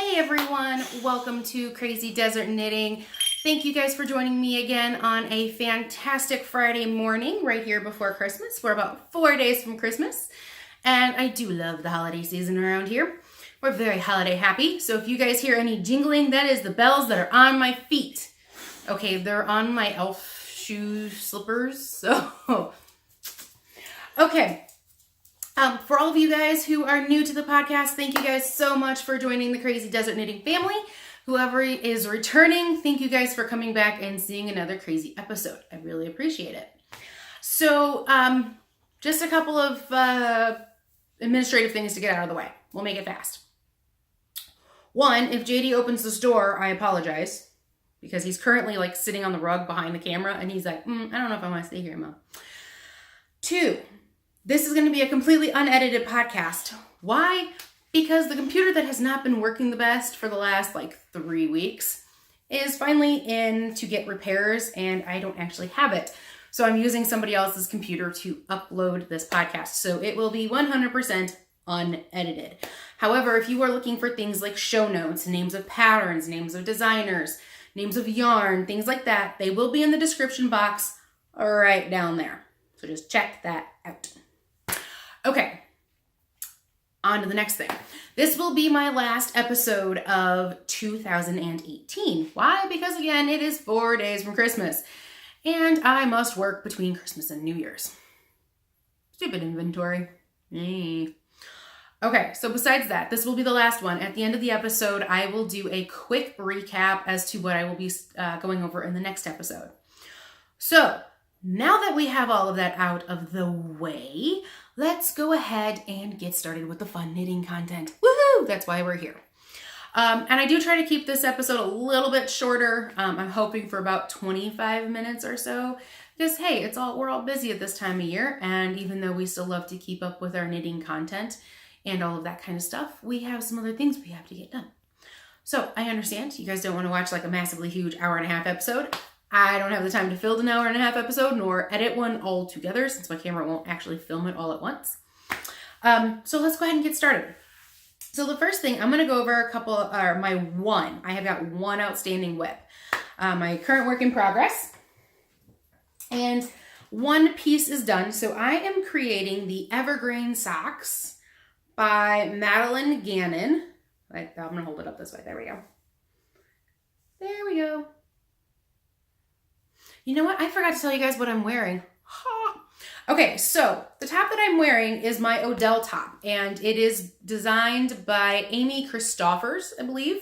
Hey everyone, welcome to Crazy Desert Knitting. Thank you guys for joining me again on a fantastic Friday morning right here before Christmas. We're about 4 days from Christmas, and I do love the holiday season around here. We're very holiday happy, so if you guys hear any jingling, that is the bells that are on my feet. Okay, they're on my elf shoe slippers, so... Okay. For all of you guys who are new to the podcast, thank you guys so much for joining the Crazy Desert Knitting family. Whoever is returning, thank you guys for coming back and seeing another crazy episode. I really appreciate it. So, just a couple of administrative things to get out of the way. We'll make it fast. One, if JD opens this door, I apologize, because he's currently like sitting on the rug behind the camera, and he's like, I don't know if I want to stay here, Mom. Two, this is going to be a completely unedited podcast. Why? Because the computer that has not been working the best for the last 3 weeks is finally in to get repairs, and I don't actually have it. So I'm using somebody else's computer to upload this podcast. So it will be 100% unedited. However, if you are looking for things like show notes, names of patterns, names of designers, names of yarn, things like that, they will be in the description box right down there. So just check that out. Okay, on to the next thing. This will be my last episode of 2018. Why? Because again, it is 4 days from Christmas, and I must work between Christmas and New Year's. Stupid inventory. Okay, so besides that, this will be the last one. At the end of the episode, I will do a quick recap as to what I will be going over in the next episode. So, now that we have all of that out of the way, let's go ahead and get started with the fun knitting content. Woohoo! That's why we're here. And I do try to keep this episode a little bit shorter. I'm hoping for about 25 minutes or so. Because, hey, we're all busy at this time of year. And even though we still love to keep up with our knitting content and all of that kind of stuff, we have some other things we have to get done. So I understand you guys don't want to watch a massively huge hour-and-a-half episode. I don't have the time to film an hour-and-a-half episode nor edit one all together since my camera won't actually film it all at once. So let's go ahead and get started. So the first thing, I'm going to go over I have got one outstanding WIP. My current work in progress. And one piece is done. So I am creating the Evergreen Socks by Madeline Gannon. I'm going to hold it up this way. There we go. There we go. You know what? I forgot to tell you guys what I'm wearing. Okay, so the top that I'm wearing is my Odell top, and it is designed by Amy Christoffers, I believe,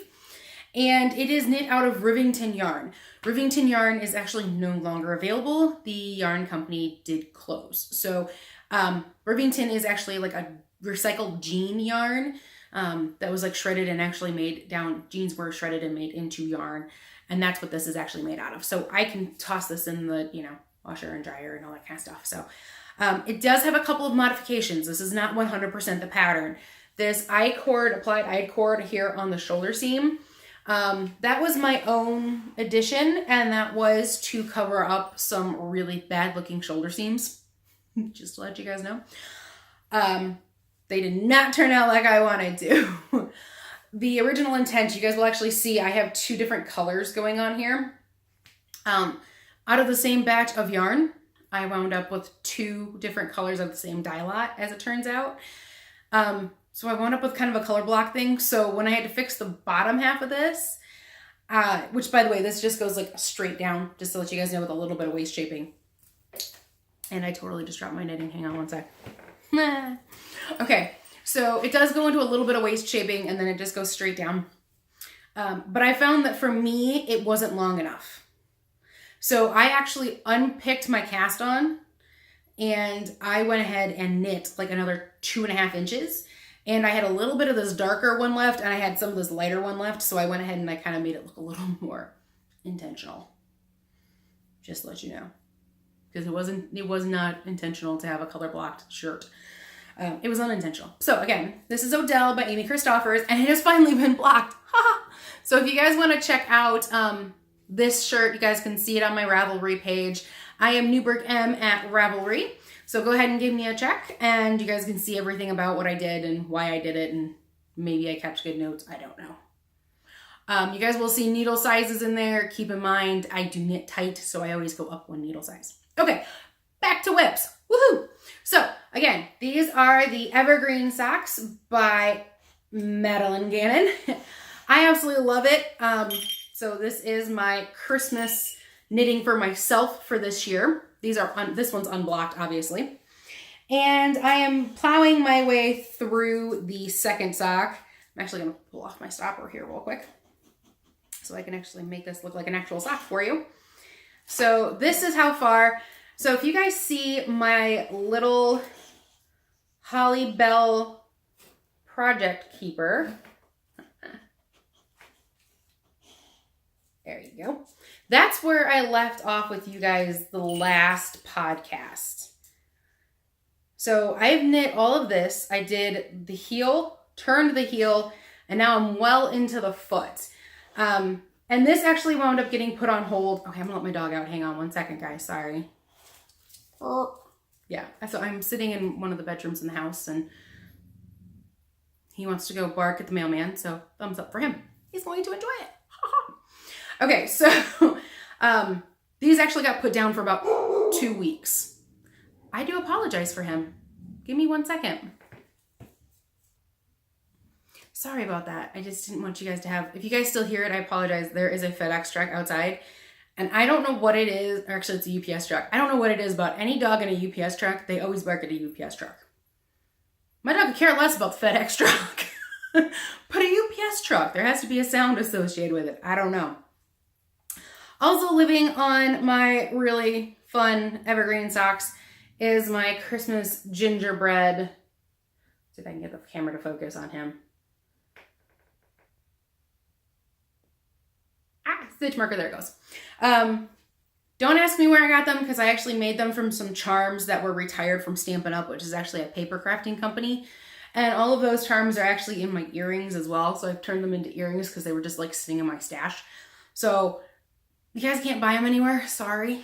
and it is knit out of Rivington yarn. Rivington yarn is actually no longer available. The yarn company did close. So Rivington is actually a recycled jean yarn that was shredded and actually made down. Jeans were shredded and made into yarn. And that's what this is actually made out of. So I can toss this in the, washer and dryer and all that kind of stuff. So it does have a couple of modifications. This is not 100% the pattern. This applied I-cord here on the shoulder seam, that was my own addition. And that was to cover up some really bad looking shoulder seams. Just to let you guys know. They did not turn out like I wanted to. The original intent, you guys will actually see I have two different colors going on here. Out of the same batch of yarn, I wound up with two different colors of the same dye lot, as it turns out. So I wound up with kind of a color block thing. So when I had to fix the bottom half of this, which by the way, this just goes straight down, just to let you guys know, with a little bit of waist shaping. And I totally just dropped my knitting. Hang on one sec. Okay. So it does go into a little bit of waist shaping and then it just goes straight down. But I found that for me, it wasn't long enough. So I actually unpicked my cast on and I went ahead and knit another 2.5 inches. And I had a little bit of this darker one left and I had some of this lighter one left. So I went ahead and I kind of made it look a little more intentional. Just to let you know. Because it was not intentional to have a color blocked shirt. It was unintentional. So again, this is Odell by Amy Christoffers, and it has finally been blocked. So if you guys want to check out this shirt, you guys can see it on my Ravelry page. I am Newberg M at Ravelry. So go ahead and give me a check, and you guys can see everything about what I did and why I did it, and maybe I kept good notes. I don't know. You guys will see needle sizes in there. Keep in mind, I do knit tight, so I always go up one needle size. Okay, back to WIPs. Woohoo! So again, these are the Evergreen Socks by Madeline Gannon. I absolutely love it. So this is my Christmas knitting for myself for this year. This one's unblocked, obviously. And I am plowing my way through the second sock. I'm actually going to pull off my stopper here real quick so I can actually make this look like an actual sock for you. So this is how far. So if you guys see my little Holly Bell project keeper, there you go. That's where I left off with you guys the last podcast. So I've knit all of this. I did the heel, turned the heel, and now I'm well into the foot. And this actually wound up getting put on hold. Okay, I'm gonna let my dog out. Hang on one second, guys. Sorry. Yeah, so I'm sitting in one of the bedrooms in the house, and he wants to go bark at the mailman, so thumbs up for him. He's going to enjoy it. Okay, so these actually got put down for about 2 weeks. I do apologize for him. Give me 1 second. Sorry about that. I just didn't want you guys to have, if you guys still hear it, I apologize. There is a FedEx truck outside, and I don't know what it is, or actually it's a UPS truck. I don't know what it is about any dog in a UPS truck. They always bark at a UPS truck. My dog could care less about the FedEx truck. But a UPS truck, there has to be a sound associated with it. I don't know. Also living on my really fun Evergreen Socks is my Christmas gingerbread. See if I can get the camera to focus on him. Stitch marker, there it goes. Don't ask me where I got them because I actually made them from some charms that were retired from Stampin' Up, which is actually a paper crafting company. And all of those charms are actually in my earrings as well. So I've turned them into earrings because they were just like sitting in my stash. So you guys can't buy them anywhere. Sorry.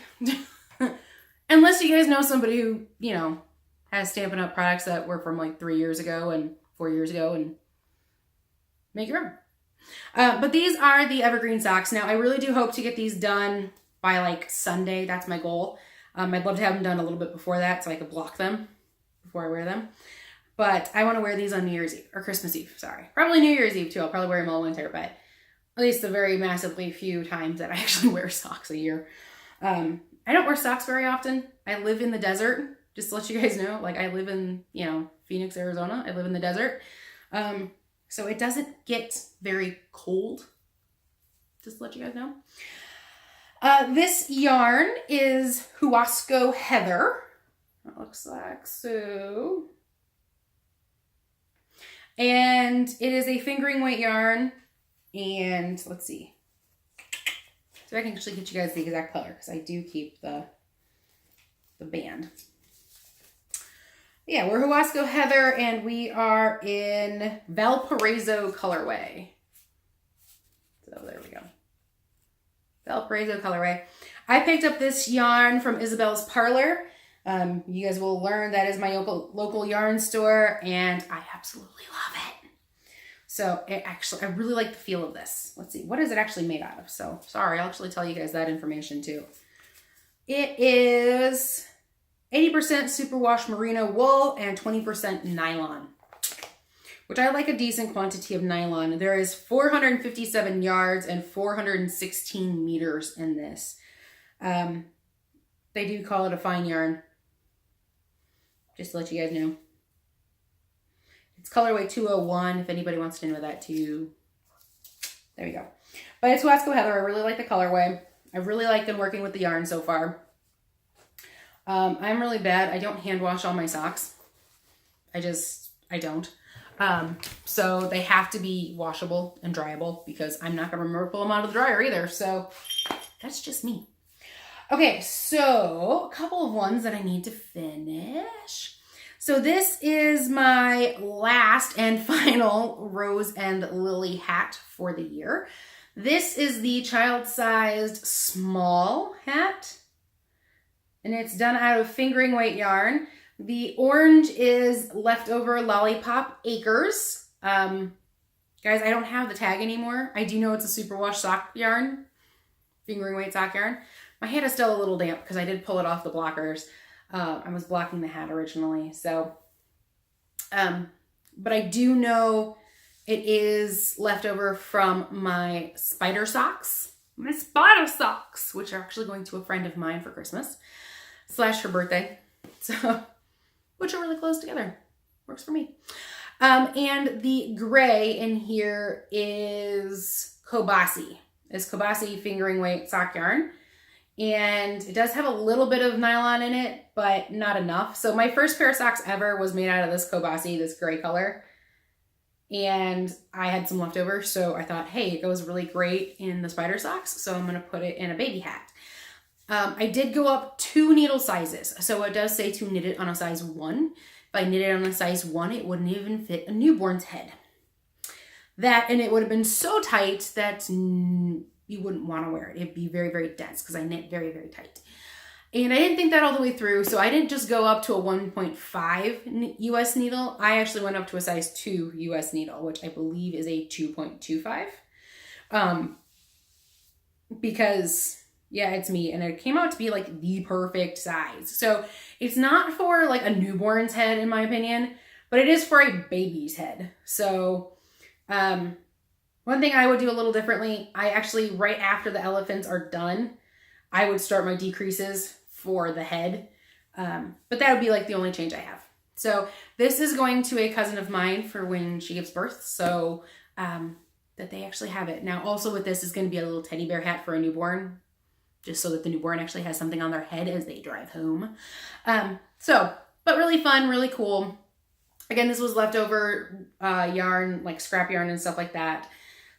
Unless you guys know somebody who, you know, has Stampin' Up products that were from like 3 years ago and 4 years ago and make your own. But these are the Evergreen Socks. Now, I really do hope to get these done by like Sunday. That's my goal. I'd love to have them done a little bit before that so I could block them before I wear them. But I want to wear these on New Year's Eve, or Christmas Eve, sorry. Probably New Year's Eve too. I'll probably wear them all winter, but at least the very massively few times that I actually wear socks a year. I don't wear socks very often. I live in the desert, just to let you guys know. Like I live in, you know, Phoenix, Arizona. I live in the desert. So it doesn't get very cold, just to let you guys know. This yarn is Huasco Heather. It looks like so. And it is a fingering weight yarn. And let's see. So I can actually get you guys the exact color because I do keep the band. Yeah, we're Huasco Heather and we are in Valparaiso colorway. So there we go. Valparaiso colorway. I picked up this yarn from Isabel's Parlor. You guys will learn that is my local yarn store and I absolutely love it. So I really like the feel of this. Let's see, what is it actually made out of? So sorry, I'll actually tell you guys that information too. It is 80% superwash merino wool and 20% nylon, which I like a decent quantity of nylon. There is 457 yards and 416 meters in this. They do call it a fine yarn, just to let you guys know. It's colorway 201 if anybody wants to know that too. There we go. But it's Huasco Heather. I really like the colorway. I really like them working with the yarn so far. I'm really bad. I don't hand wash all my socks. I don't. So they have to be washable and dryable because I'm not going to remember to pull them out of the dryer either. So that's just me. Okay, so a couple of ones that I need to finish. So this is my last and final Rose and Lily hat for the year. This is the child-sized small hat. And it's done out of fingering weight yarn. The orange is Leftover Lollipop Acres. Guys, I don't have the tag anymore. I do know it's a superwash sock yarn, fingering weight sock yarn. My hand is still a little damp because I did pull it off the blockers. I was blocking the hat originally, so, but I do know it is leftover from my spider socks. My spider socks, which are actually going to a friend of mine for Christmas / her birthday. So, which are really close together. Works for me. And the gray in here is Kobasi. It's Kobasi fingering weight sock yarn. And it does have a little bit of nylon in it, but not enough. So my first pair of socks ever was made out of this Kobasi, this gray color. And I had some leftover, so I thought, hey, it goes really great in the spider socks, so I'm gonna put it in a baby hat. I did go up 2 needle sizes. So it does say to knit it on a size 1. If I knit it on a size 1, it wouldn't even fit a newborn's head. And it would have been so tight that you wouldn't want to wear it. It'd be very, very dense because I knit very, very tight. And I didn't think that all the way through, so I didn't just go up to a 1.5 US needle. I actually went up to a size 2 US needle, which I believe is a 2.25. Because, yeah, it's me. And it came out to be like the perfect size. So it's not for like a newborn's head, in my opinion, but it is for a baby's head. So, one thing I would do a little differently, I actually, right after the elephants are done, I would start my decreases for the head. But that would be like the only change I have. So this is going to a cousin of mine for when she gives birth. So that they actually have it. Now also with this is going to be a little teddy bear hat for a newborn, just so that the newborn actually has something on their head as they drive home. But really fun, really cool. Again, this was leftover yarn, like scrap yarn and stuff like that.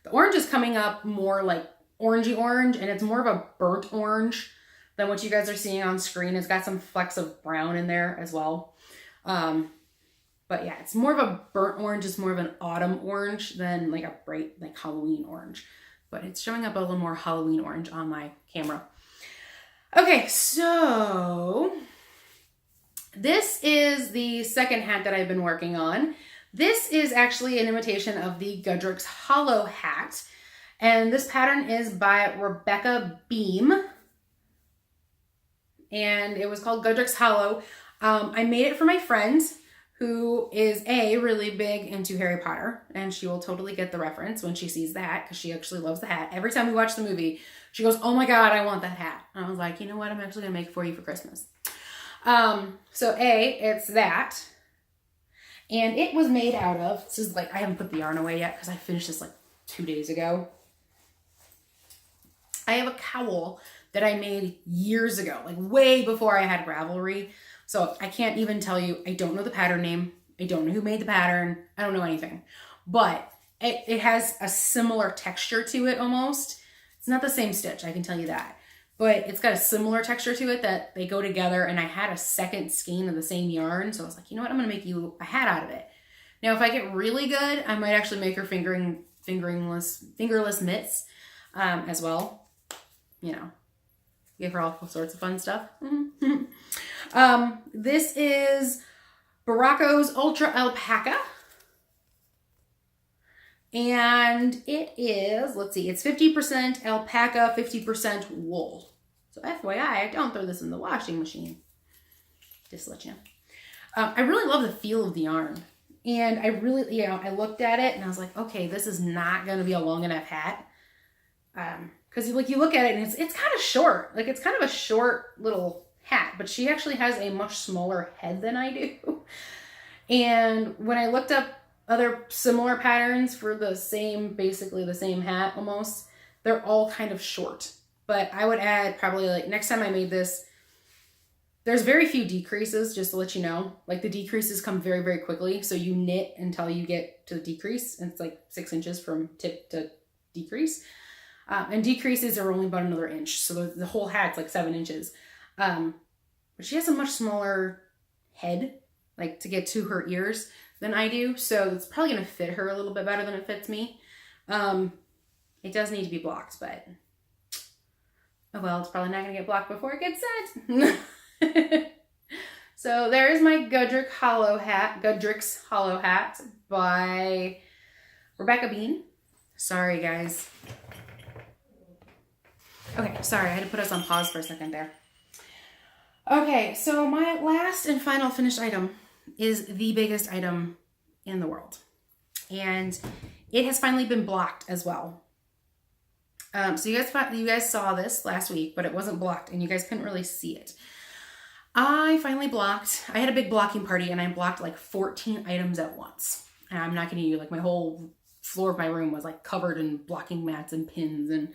The orange is coming up more like orangey orange, and it's more of a burnt orange than what you guys are seeing on screen. It's got some flecks of brown in there as well. But yeah, it's more of a burnt orange. It's more of an autumn orange than like a bright like Halloween orange. But it's showing up a little more Halloween orange on my camera. Okay, so this is the second hat that I've been working on. This is actually an imitation of the Gudric's Hollow hat. And this pattern is by Rebecca Beam. And it was called Gudric's Hollow. I made it for my friend who is really big into Harry Potter. And she will totally get the reference when she sees the hat because she actually loves the hat. Every time we watch the movie, she goes, oh my God, I want that hat. And I was like, you know what? I'm actually going to make it for you for Christmas. So it's that. And it was made out of, this is like, I haven't put the yarn away yet because I finished this like 2 days ago. I have a cowl that I made years ago, like way before I had Ravelry. So I can't even tell you, I don't know the pattern name. I don't know who made the pattern. I don't know anything. But it has a similar texture to it almost. It's not the same stitch, I can tell you that. But it's got a similar texture to it that they go together, and I had a second skein of the same yarn. So I was like, you know what? I'm going to make you a hat out of it. Now, if I get really good, I might actually make her fingerless mitts as well. You know, give her all sorts of fun stuff. This is Baracco's Ultra Alpaca. And it is, let's see, it's 50% alpaca, 50% wool. So FYI, I don't throw this in the washing machine. Just to let you know. I really love the feel of the yarn. And I really, I looked at it and I was like, okay, this is not going to be a long enough hat. Because like you look at it and it's kind of short. Like it's kind of a short little hat. But she actually has a much smaller head than I do. And when I looked up other similar patterns for the same, basically the same hat almost, they're all kind of short. But I would add probably like next time I made this, there's very few decreases, just to let you know. Like the decreases come very, very quickly. So you knit until you get to the decrease. And it's like 6 inches from tip to decrease. And decreases are only about another inch. So the whole hat's like 7 inches. But she has a much smaller head, like to get to her ears than I do. So it's probably going to fit her a little bit better than it fits me. It does need to be blocked, but oh well, it's probably not going to get blocked before it gets sent. So there's my Gudric's Hollow hat by Rebecca Bean. Sorry, guys. Okay, sorry, I had to put us on pause for a second there. Okay, so my last and final finished item is the biggest item in the world. And it has finally been blocked as well. So you guys saw this last week, but it wasn't blocked and you guys couldn't really see it. I finally blocked. I had a big blocking party and I blocked like 14 items at once. And I'm not kidding you, like my whole floor of my room was like covered in blocking mats and pins, and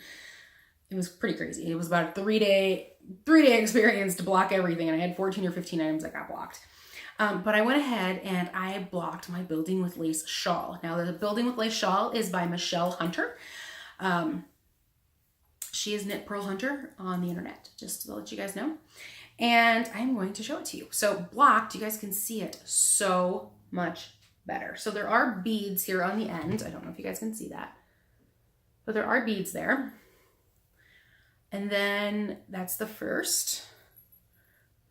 it was pretty crazy. It was about a three-day experience to block everything, and I had 14 or 15 items that got blocked. But I went ahead and I blocked my Building with Lace shawl. Now, the Building with Lace shawl is by Michelle Hunter. She is Knit Pearl Hunter on the internet, just to let you guys know. And I'm going to show it to you. So blocked, you guys can see it so much better. So there are beads here on the end. I don't know if you guys can see that, but there are beads there. And then that's the first.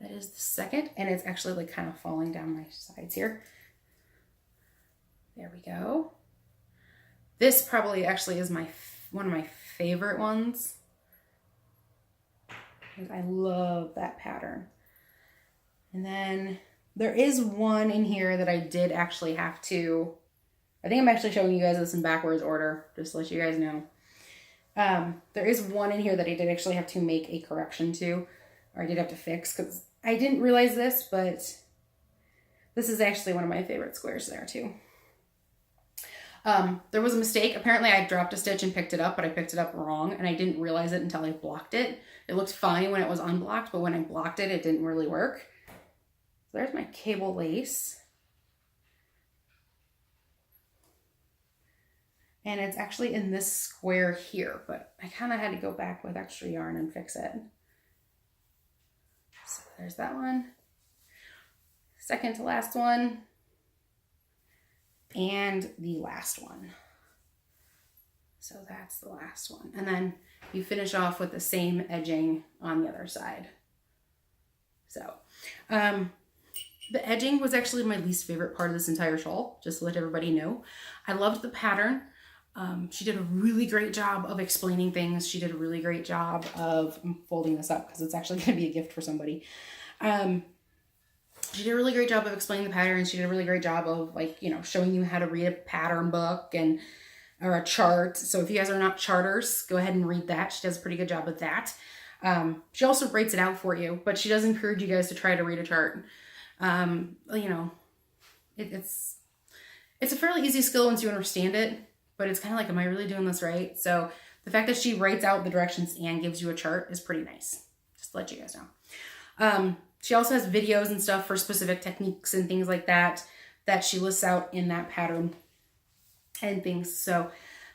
That is the second. And it's actually like kind of falling down my sides here. There we go. This probably actually is one of my favorite ones. I love that pattern. And then there is one in here that I did actually have to, I think I'm actually showing you guys this in backwards order, just to let you guys know. There is one in here that I did actually have to make a correction to, or I did have to fix, because I didn't realize this, but this is actually one of my favorite squares there too. There was a mistake. Apparently I dropped a stitch and picked it up, but I picked it up wrong and I didn't realize it until I blocked it. It looked fine when it was unblocked, but when I blocked it, it didn't really work. So there's my cable lace. And it's actually in this square here, but I kind of had to go back with extra yarn and fix it. So there's that one. Second to last one. And the last one. So that's the last one. And then you finish off with the same edging on the other side. So, the edging was actually my least favorite part of this entire shawl, just to let everybody know. I loved the pattern. She did a really great job of explaining things. She did a really great job of folding this up because it's actually going to be a gift for somebody. She did a really great job of explaining the patterns. She did a really great job of, like, you know, showing you how to read a pattern book or a chart. So if you guys are not charters, go ahead and read that. She does a pretty good job with that. She also breaks it out for you, but she does encourage you guys to try to read a chart. You know, it's a fairly easy skill once you understand it, but it's kind of like, am I really doing this right? So the fact that she writes out the directions and gives you a chart is pretty nice. Just to let you guys know. She also has videos and stuff for specific techniques and things like that she lists out in that pattern and things. So,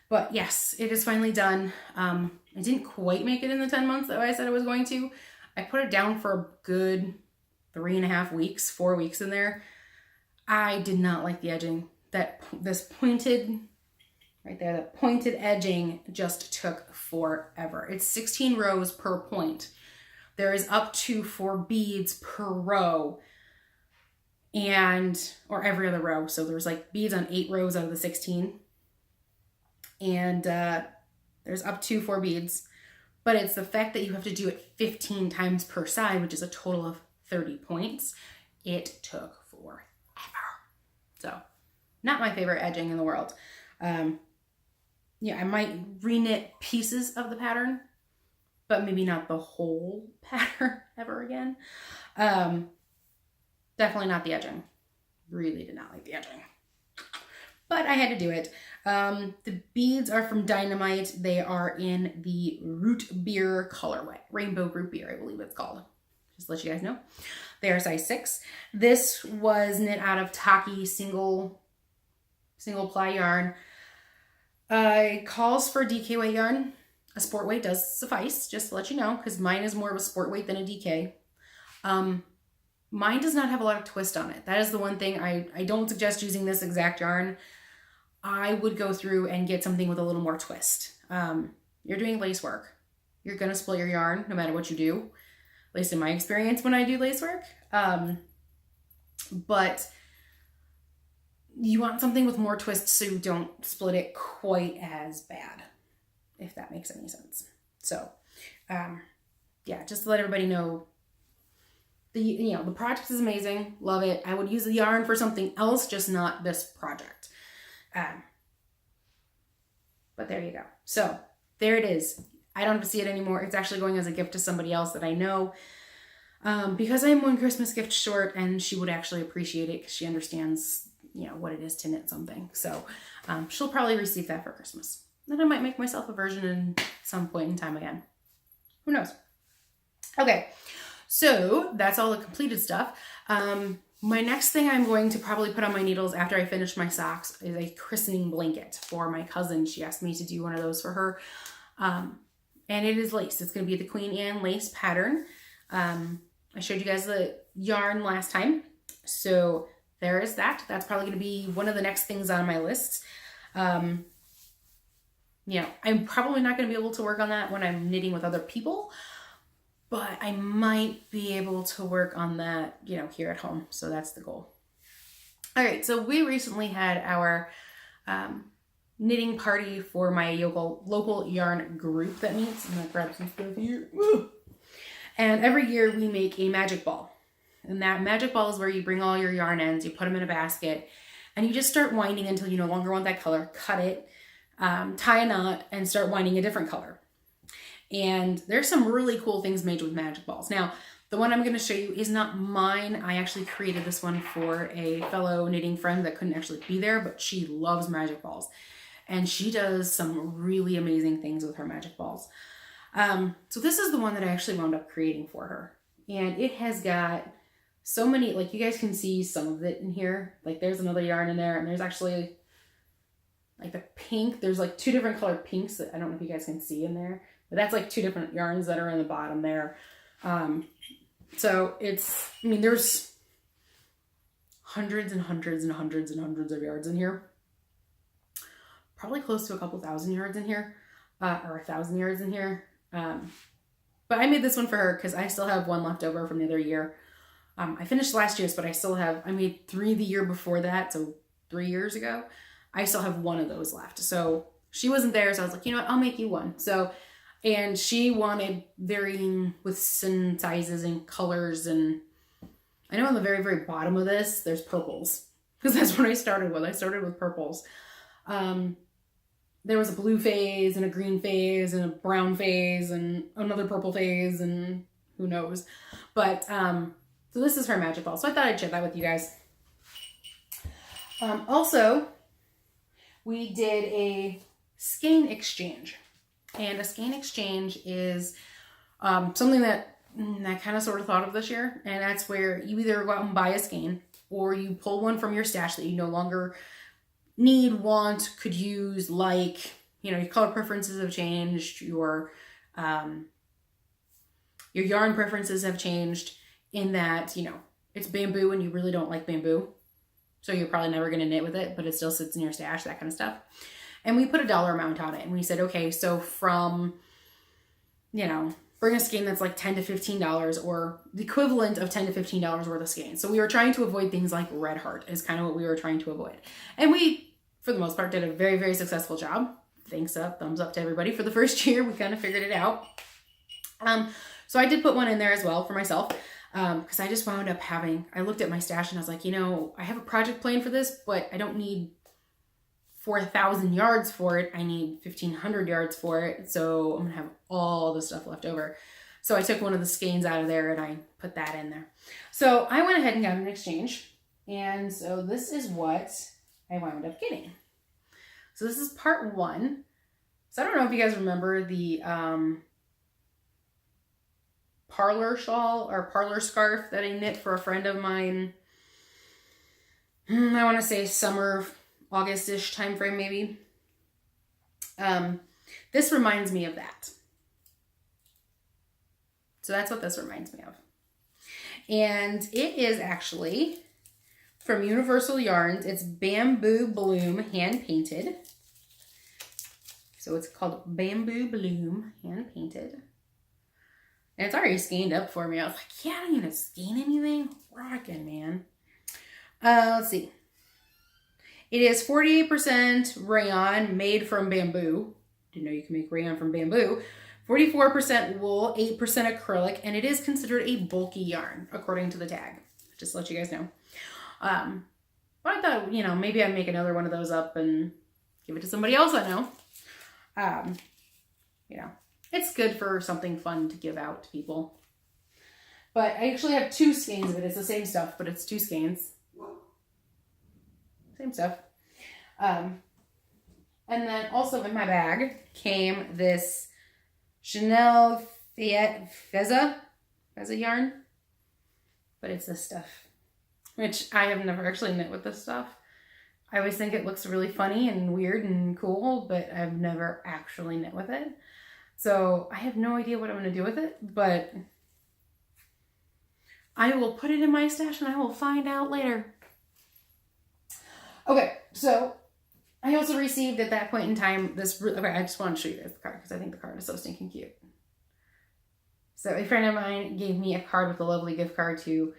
but yes, it is finally done. I didn't quite make it in the 10 months that I said I was going to. I put it down for a good 3.5 weeks, 4 weeks in there. I did not like the edging. This pointed, right there, that pointed edging just took forever. It's 16 rows per point. There is up to 4 beads per row, or every other row. So there's like beads on 8 rows out of the 16. And there's up to 4 beads. But it's the fact that you have to do it 15 times per side, which is a total of 30 points. It took forever. So not my favorite edging in the world. Yeah, I might re-knit pieces of the pattern, but maybe not the whole pattern ever again. Definitely not the edging. Really did not like the edging. But I had to do it. The beads are from Dynamite. They are in the Root Beer colorway. Rainbow Root Beer, I believe it's called. Just to let you guys know. They are size 6. This was knit out of Taki single ply yarn. It calls for DK weight yarn. A sport weight does suffice, just to let you know, because mine is more of a sport weight than a DK. Mine does not have a lot of twist on it. That is the one thing I don't suggest using this exact yarn. I would go through and get something with a little more twist. You're doing lace work. You're going to split your yarn no matter what you do, at least in my experience when I do lace work. But you want something with more twists so you don't split it quite as bad, if that makes any sense. So, yeah, just to let everybody know, the project is amazing. Love it. I would use the yarn for something else, just not this project. But there you go. So there it is. I don't have to see it anymore. It's actually going as a gift to somebody else that I know, because I'm one Christmas gift short, and she would actually appreciate it because she understands, what it is to knit something. So she'll probably receive that for Christmas. Then I might make myself a version in some point in time again. Who knows? Okay, so that's all the completed stuff. My next thing I'm going to probably put on my needles after I finish my socks is a christening blanket for my cousin. She asked me to do one of those for her. And it is lace. It's going to be the Queen Anne lace pattern. I showed you guys the yarn last time. So there is that. That's probably going to be one of the next things on my list. I'm probably not going to be able to work on that when I'm knitting with other people, but I might be able to work on that, here at home. So that's the goal. All right. So we recently had our knitting party for my local yarn group that meets. I'm going to grab some stuff here. Woo! And every year we make a magic ball. And that magic ball is where you bring all your yarn ends, you put them in a basket, and you just start winding until you no longer want that color. Cut it, tie a knot, and start winding a different color. And there's some really cool things made with magic balls. Now, the one I'm going to show you is not mine. I actually created this one for a fellow knitting friend that couldn't actually be there, but she loves magic balls. And she does some really amazing things with her magic balls. So this is the one that I actually wound up creating for her. And it has got so many, like you guys can see some of it in here. Like there's another yarn in there, and there's actually like the pink. There's like two different colored pinks that I don't know if you guys can see in there. But that's like two different yarns that are in the bottom there. So there's hundreds and hundreds and hundreds and hundreds of yards in here. Probably close to a couple thousand yards in here, or 1,000 yards in here. But I made this one for her because I still have one left over from the other year. I finished last year's, but I made 3 the year before that. So 3 years ago, I still have one of those left. So she wasn't there. So I was like, I'll make you one. So, and she wanted varying widths and sizes and colors. And I know on the very, very bottom of this, there's purples because that's what I started with. I started with purples. There was a blue phase and a green phase and a brown phase and another purple phase and who knows. But, so this is her magic ball. So I thought I'd share that with you guys. Also, we did a skein exchange. And a skein exchange is something that I kind of sort of thought of this year. And that's where you either go out and buy a skein or you pull one from your stash that you no longer need, want, could use, like, your color preferences have changed, your yarn preferences have changed in that, it's bamboo and you really don't like bamboo. So you're probably never going to knit with it, but it still sits in your stash, that kind of stuff. And we put a dollar amount on it. And we said, okay, so from, bring a skein that's like $10 to $15 or the equivalent of $10 to $15 worth of skein. So we were trying to avoid things like Red Heart is kind of what we were trying to avoid. And we, for the most part, did a very, very successful job. Thumbs up to everybody. For the first year, we kind of figured it out. So I did put one in there as well for myself. Because I just wound up I looked at my stash and I was like, I have a project plan for this, but I don't need 4,000 yards for it. I need 1,500 yards for it. So I'm going to have all the stuff left over. So I took one of the skeins out of there and I put that in there. So I went ahead and got an exchange. And so this is what I wound up getting. So this is part 1. So I don't know if you guys remember the, parlor shawl or parlor scarf that I knit for a friend of mine. I want to say summer, August-ish time frame maybe. This reminds me of that. So that's what this reminds me of. And it is actually from Universal Yarns. It's Bamboo Bloom hand painted. So it's called Bamboo Bloom hand painted. And it's already skeined up for me. I was like, yeah, I don't need to skein anything. Rockin', man. Let's see. It is 48% rayon made from bamboo. Didn't know you can make rayon from bamboo. 44% wool, 8% acrylic, and it is considered a bulky yarn according to the tag. Just to let you guys know. But I thought, you know, maybe I'd make another one of those up and give it to somebody else I know. You know, it's good for something fun to give out to people. But I actually have 2 skeins of it. It's the same stuff, but it's 2 skeins. Same stuff. And then also in my bag came this Chanel Feza yarn. But it's this stuff, which I have never actually knit with this stuff. I always think it looks really funny and weird and cool, but I've never actually knit with it. So I have no idea what I'm going to do with it, but I will put it in my stash and I will find out later. Okay, so I also received at that point in time this, okay, I just want to show you guys the card because I think the card is so stinking cute. So a friend of mine gave me a card with a lovely gift card to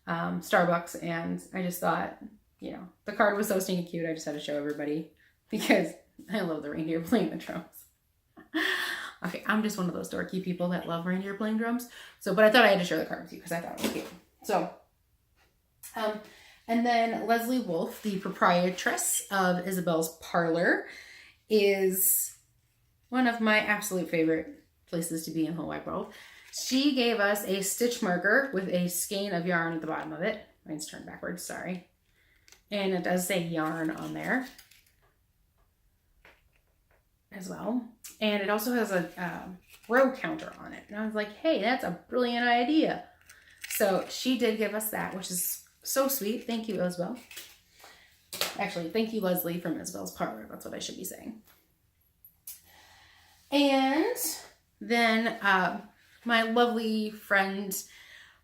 Starbucks, and I just thought, you know, the card was so stinking cute, I just had to show everybody because I love the reindeer playing the drums. Okay, I'm just one of those dorky people that love reindeer playing drums. So, but I thought I had to share the card with you because I thought it was cute. So, and then Leslie Wolf, the proprietress of Isabel's Parlor, is one of my absolute favorite places to be in the whole wide world. She gave us a stitch marker with a skein of yarn at the bottom of it. Mine's turned backwards, sorry. And it does say yarn on there as well. And it also has a row counter on it. And I was like, hey, that's a brilliant idea. So she did give us that, which is so sweet. Thank you, Isabel. Actually, thank you, Leslie from Isabel's Parlor. That's what I should be saying. And then my lovely friend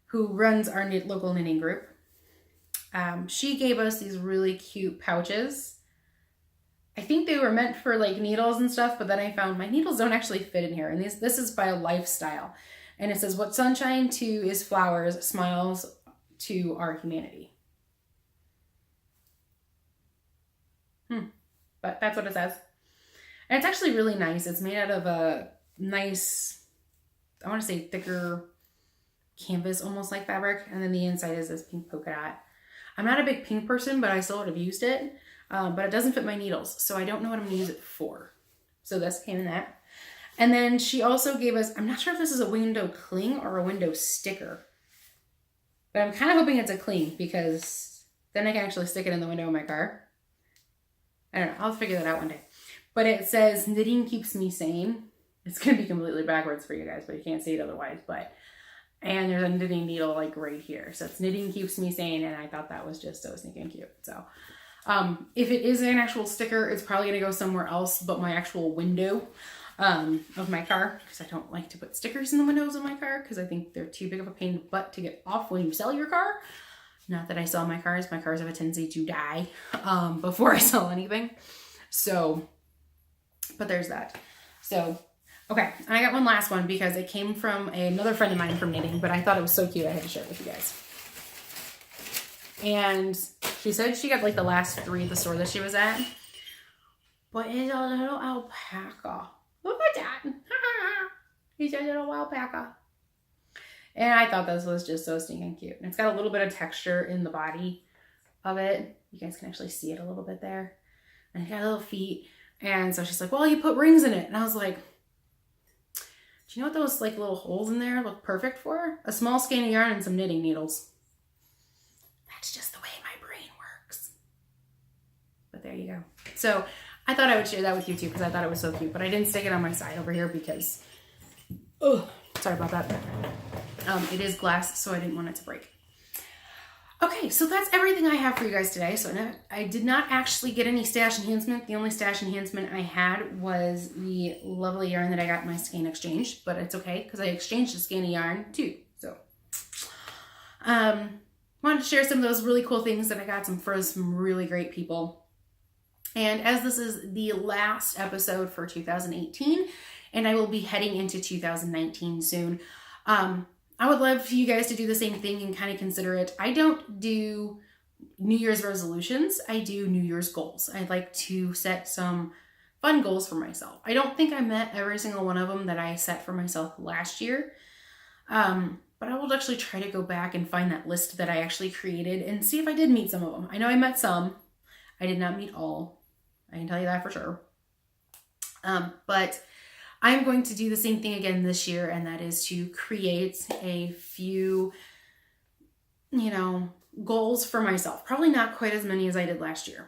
who runs our local knitting group, she gave us these really cute pouches. I think they were meant for like needles and stuff, but then I found my needles don't actually fit in here. And this is by Lifestyle. And it says, what sunshine to is flowers, smiles to our humanity. But that's what it says. And it's actually really nice. It's made out of a nice, I want to say thicker canvas, almost like fabric. And then the inside is this pink polka dot. I'm not a big pink person, but I still would have used it. But it doesn't fit my needles, so I don't know what I'm going to use it for. So this came in that. And then she also gave us, I'm not sure if this is a window cling or a window sticker. But I'm kind of hoping it's a cling because then I can actually stick it in the window of my car. I don't know. I'll figure that out one day. But it says, knitting keeps me sane. It's going to be completely backwards for you guys, but you can't see it otherwise. And there's a knitting needle like right here. So it's knitting keeps me sane. And I thought that was just so sneaking cute. So if it is an actual sticker, it's probably going to go somewhere else but my actual window of my car. Because I don't like to put stickers in the windows of my car because I think they're too big of a pain in the butt to get off when you sell your car. Not that I sell my cars. My cars have a tendency to die before I sell anything. So, but there's that. So, okay. And I got one last one because it came from another friend of mine from knitting, but I thought it was so cute I had to share it with you guys. And she said she got like the last 3 at the store that she was at. But it's a little alpaca. Look at that. He's a little alpaca. And I thought this was just so stinking cute. And it's got a little bit of texture in the body of it. You guys can actually see it a little bit there. And it's got little feet. And so she's like, well, you put rings in it. And I was like, do you know what those like little holes in there look perfect for? A small skein of yarn and some knitting needles. That's just the way my brain works. But there you go. So I thought I would share that with you too because I thought it was so cute. But I didn't stick it on my side over here because, sorry about that. It is glass, so I didn't want it to break. Okay, so that's everything I have for you guys today. So I did not actually get any stash enhancement. The only stash enhancement I had was the lovely yarn that I got in my skein exchange, but it's okay because I exchanged a skein of yarn too. So, wanted to share some of those really cool things that I got from some really great people. And as this is the last episode for 2018, and I will be heading into 2019 soon, I would love for you guys to do the same thing and kind of consider it. I don't do New Year's resolutions, I do New Year's goals. I'd like to set some fun goals for myself. I don't think I met every single one of them that I set for myself last year. But I will actually try to go back and find that list that I actually created and see if I did meet some of them. I know I met some. I did not meet all. I can tell you that for sure. But I'm going to do the same thing again this year, and that is to create a few, goals for myself. Probably not quite as many as I did last year,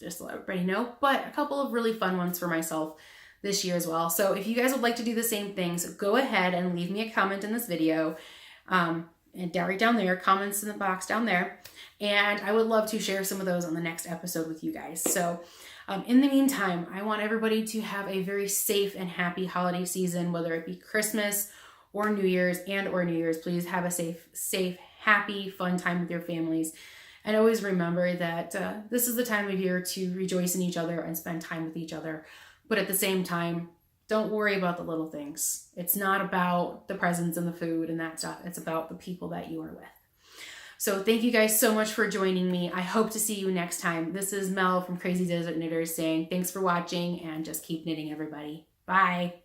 just to let everybody know, but a couple of really fun ones for myself this year as well. So if you guys would like to do the same things, go ahead and leave me a comment in this video. And right down there, comments in the box down there. And I would love to share some of those on the next episode with you guys. So in the meantime, I want everybody to have a very safe and happy holiday season, whether it be Christmas or New Year's or New Year's. Please have a safe, happy, fun time with your families. And always remember that this is the time of year to rejoice in each other and spend time with each other. But at the same time, don't worry about the little things. It's not about the presents and the food and that stuff. It's about the people that you are with. So thank you guys so much for joining me. I hope to see you next time. This is Mel from Crazy Desert Knitters saying thanks for watching and just keep knitting, everybody. Bye.